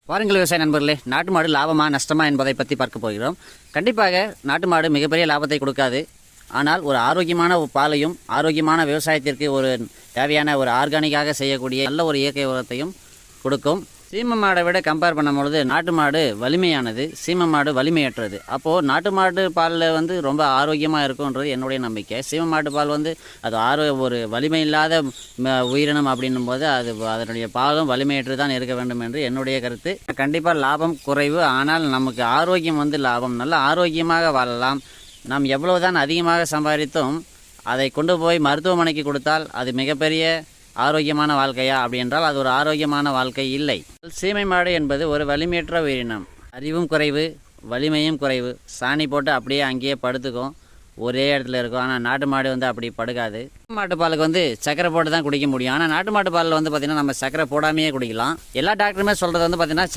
வாருங்கள் விவசாய நண்பர்களே, நாட்டு மாடு லாபமா நஷ்டமா என்பதை பற்றி பார்க்க போகிறோம். கண்டிப்பாக நாட்டு மாடு மிகப்பெரிய லாபத்தை கொடுக்காது. ஆனால் ஒரு ஆரோக்கியமான பாலையும் ஆரோக்கியமான விவசாயத்திற்கு ஒரு தேவையான ஒரு ஆர்கானிக்காக செய்யக்கூடிய நல்ல ஒரு இயற்கை உரத்தையும் கொடுக்கும். சீம மாடை விட கம்பேர் பண்ணும்பொழுது நாட்டு மாடு வலிமையானது, சீம மாடு வலிமையற்றது. அப்போது நாட்டு மாட்டு பாலில் ரொம்ப ஆரோக்கியமாக இருக்கும்ன்றது என்னுடைய நம்பிக்கை. சீம மாட்டு பால் அது ஒரு வலிமை இல்லாத உயிரினம் அப்படின்னும் போது அதனுடைய பாலும் வலிமையற்று தான் இருக்க வேண்டும் என்று என்னுடைய கருத்து. கண்டிப்பாக லாபம் குறைவு, ஆனால் நமக்கு ஆரோக்கியம் லாபம். நல்ல ஆரோக்கியமாக வாழலாம். நாம் எவ்வளவுதான் அதிகமாக சம்பாதித்தும் அதை கொண்டு போய் மருத்துவமனைக்கு கொடுத்தால் அது மிகப்பெரிய ஆரோக்கியமான வாழ்க்கையா அப்படி என்றால் அது ஒரு ஆரோக்கியமான வாழ்க்கை இல்லை. சீமை மாடு என்பது ஒரு வலிமையற்ற உயிரினம். அறிவும் குறைவு, வலிமையும் குறைவு. சாணி போட்டு அப்படியே அங்கேயே படுத்துக்கும், ஒரே இடத்துல இருக்கும். ஆனால் நாட்டு மாடு அப்படி படுக்காது. மாட்டு பாலுக்கு சக்கரை போட்டு தான் குடிக்க முடியும். ஆனால் நாட்டு மாட்டு பாலில் பார்த்திங்கன்னா நம்ம சக்கரை போடாமையே குடிக்கலாம். எல்லா டாக்டருமே சொல்கிறது பார்த்திங்கன்னா